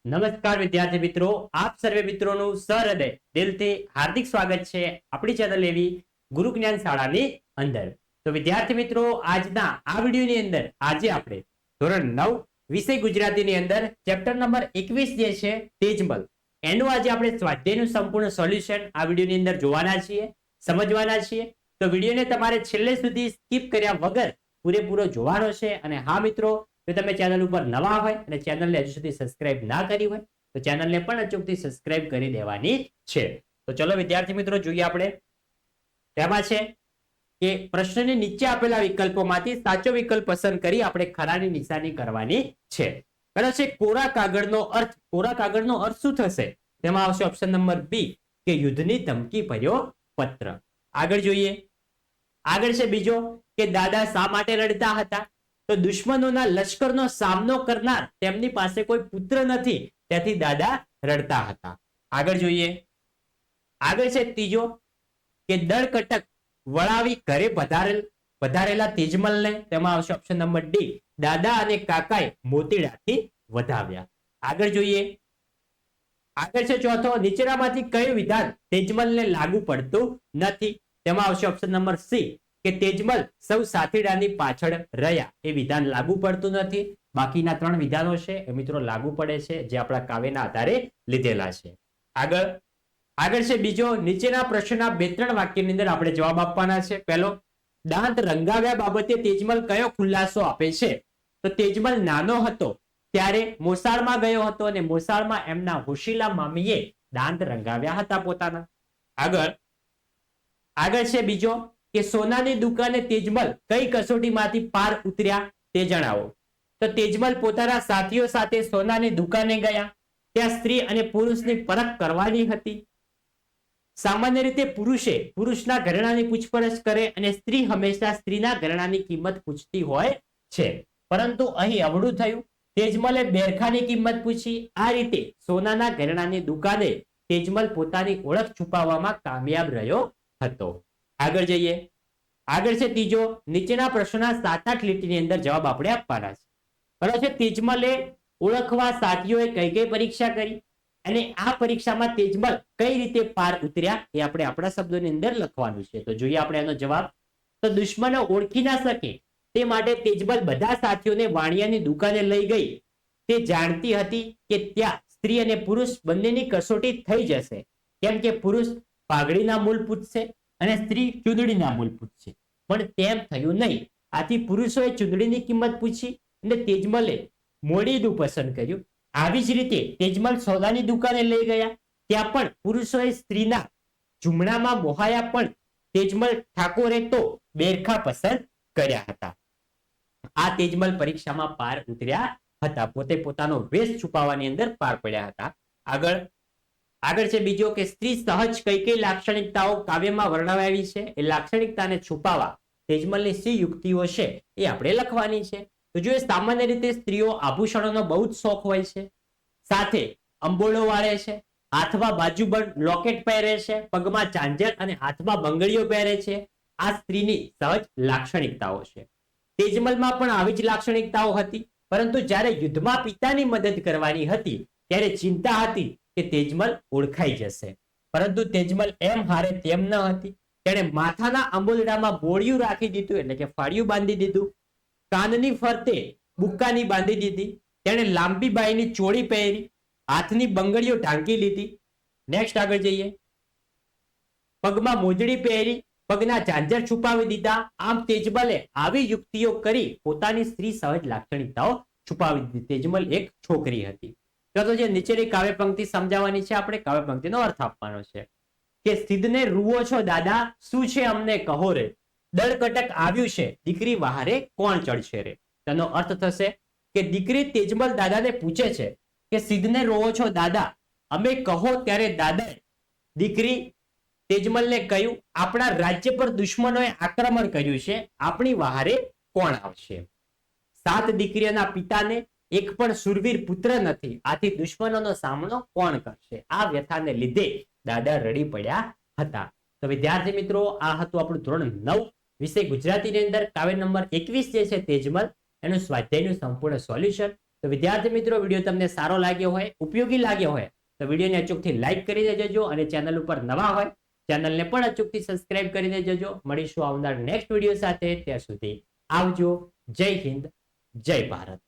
નમસ્કાર વિદ્યાર્થી મિત્રો, આપ સર્વે મિત્રોનું સહૃદય દિલથી હાર્દિક સ્વાગત છે આપણી ચેનલ એવી ગુરુ જ્ઞાન શાળાની અંદર. તો વિદ્યાર્થી મિત્રો, આજના આ વિડીયોની અંદર આજે આપણે ધોરણ 9 વિષય ગુજરાતીની અંદર ચેપ્ટર નંબર 21 જે છે તેજમલ, એનું આજે આપણે સ્વાધ્યાયનું સંપૂર્ણ સોલ્યુશન આ વિડીયોની અંદર જોવાના છીએ, સમજવાના છીએ. તો વિડીયોને તમારે છેલ્લે સુધી સ્કીપ કર્યા વગર પૂરેપૂરો જોવાનો છે. અને હા મિત્રો, જો તમે ચેનલ ઉપર નવા હોય અને ચેનલને હજુ સુધી સબસ્ક્રાઇબ ના કરી હોય તો ચેનલને પણ અચૂકથી સબસ્ક્રાઇબ કરી દેવાની છે. તો ચલો વિદ્યાર્થી મિત્રો, જોઈએ આપણે. તેમાં છે કે પ્રશ્નની નીચે આપેલા વિકલ્પોમાંથી સાચો વિકલ્પ પસંદ કરી આપણે ખરાની નિશાની કરવાની છે. બરાબર છે. કોરા કાગળનો અર્થ શું થશે? તેમાં આવશે ઓપ્શન નંબર બી કે યુદ્ધની ધમકી ભર્યો પત્ર. આગળ જોઈએ. આગળ છે બીજો કે દાદા શા માટે રડતા હતા? તો દુશ્મનોના લશ્કરનો સામનો કરનાર તેમની પાસે કોઈ પુત્ર નથી, તેથી દાદા રડતા હતા. આગળ જોઈએ. આગળ છે ત્રીજો કે દળકટક વળાવી ઘરે પધારેલા તેજમલને, તેમાં આવશે ઓપ્શન નંબર ડી દાદા અને કાકાએ મોતીડાથી વધાવ્યા. આગળ જોઈએ. આગળ છે ચોથો, નીચેનામાંથી કયું વિધાન તેજમલને લાગુ પડતું નથી? તેમાં આવશે ઓપ્શન નંબર સી કે તેજમલ સૌ સાથીડાની પાછળ રહ્યા, એ વિધાન લાગુ પડતું નથી. બાકીના 3 વિધાનો છે એ મિત્રો લાગુ પડે છે, જે આપણા કાવ્યના આધારે લીધેલા છે. આગળ છે બીજો, નીચેના પ્રશ્નના 2-3 વાક્યની અંદર આપણે જવાબ આપવાના છે. પહેલો, દાંત રંગાવ્યા બાબતે તેજમલ કયો ખુલાસો આપે છે? તો તેજમલ નાનો હતો ત્યારે મોસાળમાં ગયો હતો અને મોસાળમાં એમના હોશીલા મામીએ દાંત રંગાવ્યા હતા પોતાના. આગળ છે બીજો કે સોનાની દુકાને તેજમલ કઈ કસોટીમાંથી પાર ઉતર્યા તે જણાવો. તો તેજમલ પોતાના સાથીઓ સાથે સોનાની દુકાને ગયા. ત્યાં સ્ત્રી અને પુરુષની પરખ કરવાની હતી. સામાન્ય રીતે પુરુષે પુરુષના ઘરેણાની પૂછપરછ કરે અને સ્ત્રી હંમેશા સ્ત્રીના ઘરેણાની કિંમત પૂછતી હોય છે, પરંતુ અહીં અવળું થયું. તેજમલે બેરખાની કિંમત પૂછી. આ રીતે સોનાના ઘરેણાની દુકાને તેજમલ પોતાની ઓળખ છુપાવવામાં કામયાબ રહ્યો હતો. આગળ જઈએ. આગળ છે ત્રીજો, નીચેના પ્રશ્નના 7-8 લીટીની અંદર જવાબ આપણે આપવાના છે. બરાબર છે. તેજમલે ઓળખવા સાથીઓએ કઈ કઈ પરીક્ષા કરી અને આ પરીક્ષામાં તેજમલ કઈ રીતે પાર ઉતર્યા એ આપણે આપણા શબ્દોની અંદર લખવાનું છે. તો જોઈએ આપણે એનો જવાબ. તો દુશ્મનો ઓળખી ના શકે તે માટે તેજમલ બધા સાથીઓને વાણિયાની દુકાને લઈ ગઈ. તે જાણતી હતી કે ત્યાં સ્ત્રી અને પુરુષ બંનેની કસોટી થઈ જશે, કેમ કે પુરુષ પાઘડીના મૂલ પૂછશે અને સ્ત્રી ચૂંદડીના મૂલ પૂછશે, પણ તેમ થયું નહીં. આથી પુરુષોએ ચૂંદડીની કિંમત પૂછી અને તેજમલે મોડીદું પસંદ કર્યું. આવી જ રીતે તેજમલ સોનાની દુકાને લઈ ગયા. ત્યાં પણ પુરુષોએ સ્ત્રીના જુમણામાં મોહાયા, પણ તેજમલ ઠાકોરે તો બેરખા પસંદ કર્યા હતા. આ તેજમલ પરીક્ષામાં પાર ઉતર્યા હતા, પોતે પોતાનો વેશ છુપાવવાની અંદર પાર પડ્યા હતા. આગળ છે બીજો કે સ્ત્રી સહજ કઈ કઈ લાક્ષણિકતાઓ કાવ્યમાં વર્ણવાવી છે, એ લાક્ષણિકતાને છુપાવવા તેજમલની સી યુક્તિઓ છે એ આપણે લખવાની છે. તો જો સામાન્ય રીતે સ્ત્રીઓ આભૂષણોનો બહુ જ શોખ હોય છે, સાથે અંબોળો વાળે છે, હાથમાં બાજુબંધ લોકેટ પહેરે છે, પગમાં ચાંજર અને હાથમાં બંગડીઓ પહેરે છે. આ સ્ત્રીની સહજ લાક્ષણિકતાઓ છે. તેજમલમાં પણ આવી જ લાક્ષણિકતાઓ હતી, પરંતુ જ્યારે યુદ્ધમાં પિતાની મદદ કરવાની હતી ત્યારે ચિંતા હતી કે તેજમલ ઓળખાઈ જશે, પરંતુ તેજમલ એમ હારે તેમ ન હતી. તેણે માથાના અંબોલડામાં બોળિયું રાખી દીધું, એટલે કે ફાળિયું બાંધી દીધું. કાનની ફરતે બુક્કાની બાંધી દીધી. તેણે લાંબી બાઈની ચોળી પહેરી, હાથની બંગડીઓ ઢાંકી લીધી. નેક્સ્ટ આગળ જઈએ. પગમાં મોજડી પહેરી, પગના ઝાંઝર છુપાવી દીધા. આમ તેજમલે આવી યુક્તિઓ કરી પોતાની સ્ત્રી સહજ લાક્ષણિકતાઓ છુપાવી દીધી. તેજમલ એક છોકરી હતી. તો જે નીચેની કાવ્ય પંક્તિ સમજાવવાની છે, આપણે કાવ્ય પંક્તિનો અર્થ આપવાનો છે કે સિદ્ધને રૂવો છો દાદા, શું છે અમને કહો રે, દળકટક આવ્યું છે દીકરી વહારે કોણ ચડશે રે. તેનો અર્થ થશે કે દીકરી તેજમલ દાદાને પૂછે છે કે સિદ્ધને રોવો છો દાદા, અમે કહો. ત્યારે દાદાએ દીકરી તેજમલને કહ્યું, આપણા રાજ્ય પર દુશ્મનોએ આક્રમણ કર્યું છે, આપણી વહારે કોણ આવશે? 7 દીકરીઓના પિતાને એક પણ શૂરવીર પુત્ર નથી, આથી દુશ્મનોનો સામનો કોણ કરશે? આ વ્યથાને લીધે દાદા રડી પડ્યા હતા. તો વિદ્યાર્થી મિત્રો, આ હતું આપણું ધોરણ 9 વિષય ગુજરાતીની અંદર કાવ્ય નંબર 21 જે છે તેજમલ, એનું સ્વાધ્યાયનું સંપૂર્ણ સોલ્યુશન. તો વિદ્યાર્થી મિત્રો, વિડીયો તમને સારો લાગ્યો હોય, ઉપયોગી લાગ્યો હોય તો વિડીયોને અચૂકથી લાઈક કરી દેજો અને ચેનલ ઉપર નવા હોય ચેનલને પણ અચૂકથી સબસ્ક્રાઇબ કરી દેજો. મળીશું આવનાર નેક્સ્ટ વિડીયો સાથે. ત્યાં સુધી આવજો. જય હિન્દ, જય ભારત.